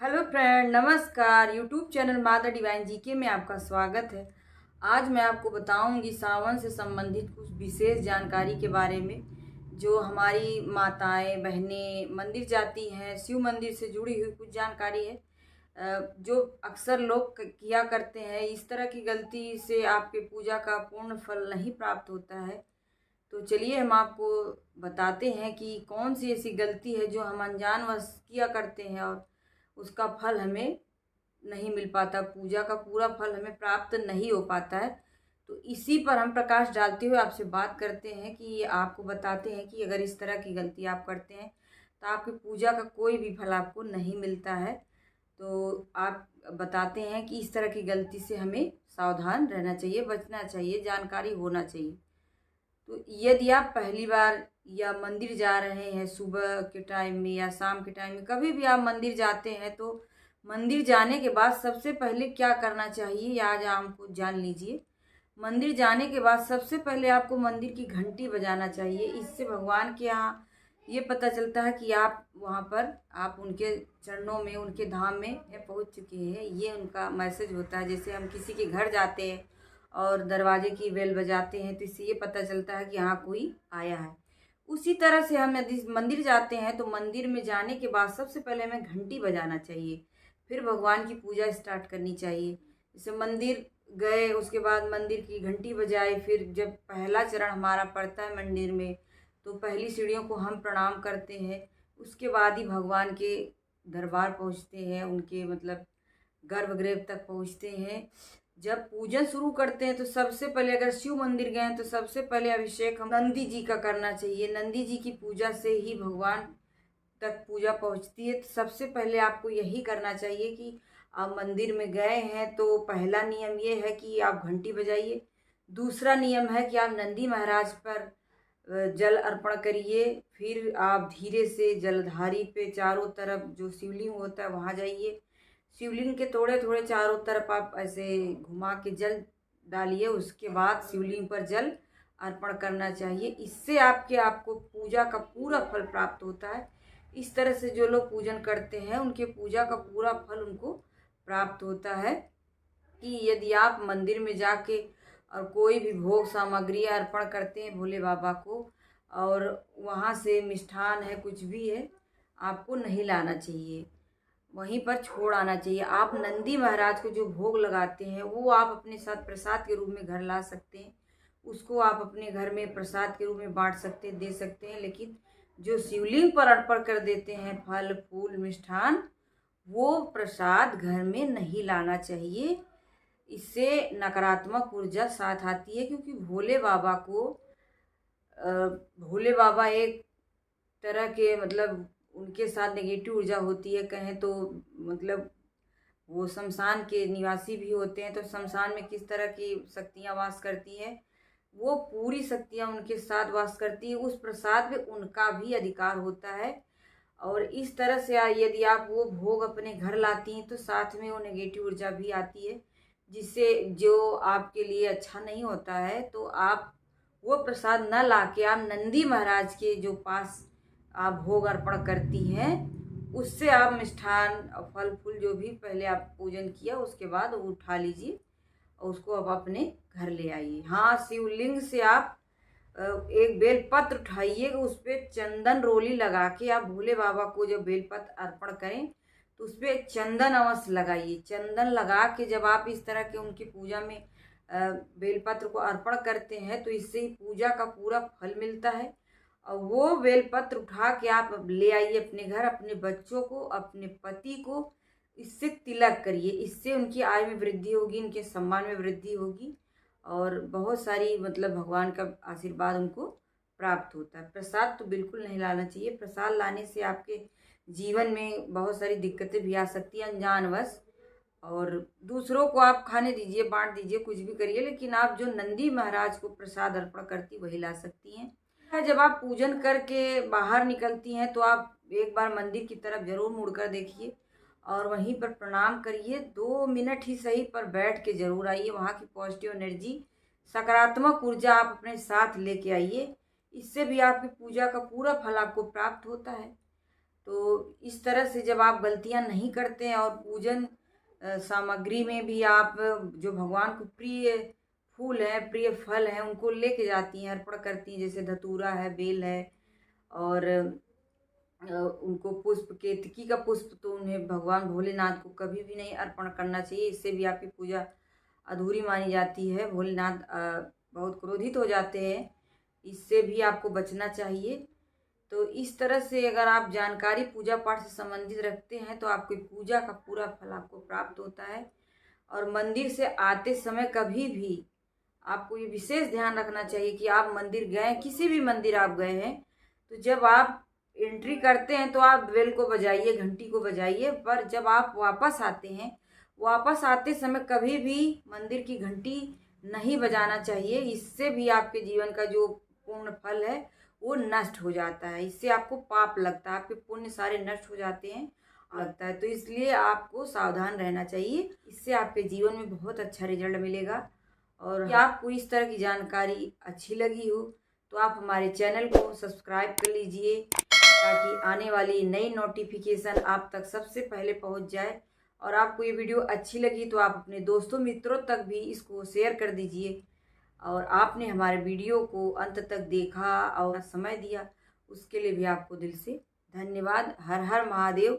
Hello friend, नमस्कार। YouTube channel माता divine GK में आपका स्वागत है। आज मैं आपको बताऊंगी सावन से संबंधित कुछ विशेष जानकारी के बारे में। जो हमारी माताएं बहनें मंदिर जाती हैं, शिव मंदिर से जुड़ी हुई कुछ जानकारी है जो अक्सर लोग किया करते हैं। इस तरह की गलती से आपके पूजा का पूर्ण फल नहीं प्राप्त होता है। तो चलिए हम आपको बताते हैं कि कौन सी ऐसी गलती है जो हम अनजानवश किया करते हैं और उसका फल हमें नहीं मिल पाता, पूजा का पूरा फल हमें प्राप्त नहीं हो पाता है। तो इसी पर हम प्रकाश डालते हुए आपसे बात करते हैं कि आपको बताते हैं कि अगर इस तरह की गलती आप करते हैं तो आपकी पूजा का कोई भी फल आपको नहीं मिलता है। तो आप बताते हैं कि इस तरह की गलती से हमें सावधान रहना चाहिए, बचना चाहिए, जानकारी होना चाहिए। तो यदि आप पहली बार या मंदिर जा रहे हैं सुबह के टाइम में या शाम के टाइम में, कभी भी आप मंदिर जाते हैं तो मंदिर जाने के बाद सबसे पहले क्या करना चाहिए या आज आपको जान लीजिए। मंदिर जाने के बाद सबसे पहले आपको मंदिर की घंटी बजाना चाहिए। इससे भगवान के यहाँ ये पता चलता है कि आप वहाँ पर आप उनके चरणों में, उनके धाम में पहुँच चुके हैं। ये उनका मैसेज होता है। जैसे हम किसी के घर जाते हैं और दरवाजे की बेल बजाते हैं तो इससे ये पता चलता है कि यहाँ कोई आया है। उसी तरह से हम यदि मंदिर जाते हैं तो मंदिर में जाने के बाद सबसे पहले हमें घंटी बजाना चाहिए, फिर भगवान की पूजा स्टार्ट करनी चाहिए। जैसे मंदिर गए, उसके बाद मंदिर की घंटी बजाए, फिर जब पहला चरण हमारा पड़ता है मंदिर में तो पहली सीढ़ियों को हम प्रणाम करते हैं। उसके बाद ही भगवान के दरबार पहुँचते हैं, उनके मतलब गर्भगृह तक पहुँचते हैं। जब पूजन शुरू करते हैं तो सबसे पहले अगर शिव मंदिर गए तो सबसे पहले अभिषेक हम नंदी जी का करना चाहिए। नंदी जी की पूजा से ही भगवान तक पूजा पहुंचती है। तो सबसे पहले आपको यही करना चाहिए कि आप मंदिर में गए हैं तो पहला नियम ये है कि आप घंटी बजाइए। दूसरा नियम है कि आप नंदी महाराज पर जल अर्पण करिए। फिर आप धीरे से जलधारी पे चारों तरफ जो शिवलिंग होता है वहाँ जाइए। शिवलिंग के थोड़े थोड़े चारों तरफ आप ऐसे घुमा के जल डालिए। उसके बाद शिवलिंग पर जल अर्पण करना चाहिए। इससे आपको पूजा का पूरा फल प्राप्त होता है। इस तरह से जो लोग पूजन करते हैं उनके पूजा का पूरा फल उनको प्राप्त होता है। कि यदि आप मंदिर में जाके और कोई भी भोग सामग्री अर्पण करते हैं भोले बाबा को और वहाँ से मिष्ठान है कुछ भी है आपको नहीं लाना चाहिए, वहीं पर छोड़ आना चाहिए। आप नंदी महाराज को जो भोग लगाते हैं वो आप अपने साथ प्रसाद के रूप में घर ला सकते हैं। उसको आप अपने घर में प्रसाद के रूप में बांट सकते हैं, दे सकते हैं। लेकिन जो शिवलिंग पर अर्पण कर देते हैं फल फूल मिष्ठान, वो प्रसाद घर में नहीं लाना चाहिए। इससे नकारात्मक ऊर्जा साथ आती है, क्योंकि भोले बाबा एक तरह के मतलब उनके साथ नेगेटिव ऊर्जा होती है कहें तो। मतलब वो शमशान के निवासी भी होते हैं। तो शमशान में किस तरह की शक्तियाँ वास करती हैं, वो पूरी शक्तियाँ उनके साथ वास करती है। उस प्रसाद पे उनका भी अधिकार होता है। और इस तरह से यदि आप वो भोग अपने घर लाती हैं तो साथ में वो नेगेटिव ऊर्जा भी आती है, जिससे जो आपके लिए अच्छा नहीं होता है। तो आप वो प्रसाद न ला के आप नंदी महाराज के जो पास आप भोग अर्पण करती हैं उससे आप मिष्ठान और फल फूल जो भी पहले आप पूजन किया उसके बाद वो उठा लीजिए और उसको अब अपने घर ले आइए। हाँ, शिवलिंग से आप एक बेलपत्र उठाइए, उस पर चंदन रोली लगा के आप भोले बाबा को जब बेलपत्र अर्पण करें तो उस पर चंदन अवश्य लगाइए। चंदन लगा के जब आप इस तरह के उनकी पूजा में बेलपत्र को अर्पण करते हैं तो इससे ही पूजा का पूरा फल मिलता है। और वो बेलपत्र उठा के आप ले आइए अपने घर, अपने बच्चों को, अपने पति को इससे तिलक करिए। इससे उनकी आय में वृद्धि होगी, उनके सम्मान में वृद्धि होगी और बहुत सारी मतलब भगवान का आशीर्वाद उनको प्राप्त होता है। प्रसाद तो बिल्कुल नहीं लाना चाहिए। प्रसाद लाने से आपके जीवन में बहुत सारी दिक्कतें भी आ सकती हैं अनजानवश। और दूसरों को आप खाने दीजिए, बांट दीजिए, कुछ भी करिए, लेकिन आप जो नंदी महाराज को प्रसाद अर्पण करती वही ला सकती हैं। जब आप पूजन करके बाहर निकलती हैं तो आप एक बार मंदिर की तरफ जरूर मुड़कर देखिए और वहीं पर प्रणाम करिए। 2 मिनट ही सही पर बैठ के जरूर आइए। वहाँ की पॉजिटिव एनर्जी, सकारात्मक ऊर्जा आप अपने साथ लेके आइए। इससे भी आपकी पूजा का पूरा फल आपको प्राप्त होता है। तो इस तरह से जब आप गलतियां नहीं करते हैं और पूजन सामग्री में भी आप जो भगवान को प्रिय फूल हैं, प्रिय फल हैं, उनको लेके जाती हैं, अर्पण करती हैं, जैसे धतूरा है, बेल है, और उनको पुष्प, केतकी का पुष्प तो उन्हें भगवान भोलेनाथ को कभी भी नहीं अर्पण करना चाहिए। इससे भी आपकी पूजा अधूरी मानी जाती है। भोलेनाथ बहुत क्रोधित हो जाते हैं, इससे भी आपको बचना चाहिए। तो इस तरह से अगर आप जानकारी पूजा पाठ से संबंधित रखते हैं तो आपकी पूजा का पूरा फल आपको प्राप्त होता है। और मंदिर से आते समय कभी भी आपको ये विशेष ध्यान रखना चाहिए कि आप मंदिर गए, किसी भी मंदिर आप गए हैं, तो जब आप एंट्री करते हैं तो आप बेल को बजाइए, घंटी को बजाइए, पर जब आप वापस आते हैं, वापस आते समय कभी भी मंदिर की घंटी नहीं बजाना चाहिए। इससे भी आपके जीवन का जो पूर्ण फल है वो नष्ट हो जाता है। इससे आपको पाप लगता है, आपके पुण्य सारे नष्ट हो जाते हैं लगता है। तो इसलिए आपको सावधान रहना चाहिए। इससे आपके जीवन में बहुत अच्छा रिजल्ट मिलेगा। और यदि आपको इस तरह की जानकारी अच्छी लगी हो तो आप हमारे चैनल को सब्सक्राइब कर लीजिए, ताकि आने वाली नई नोटिफिकेशन आप तक सबसे पहले पहुंच जाए। और आपको ये वीडियो अच्छी लगी तो आप अपने दोस्तों मित्रों तक भी इसको शेयर कर दीजिए। और आपने हमारे वीडियो को अंत तक देखा और समय दिया, उसके लिए भी आपको दिल से धन्यवाद। हर हर महादेव।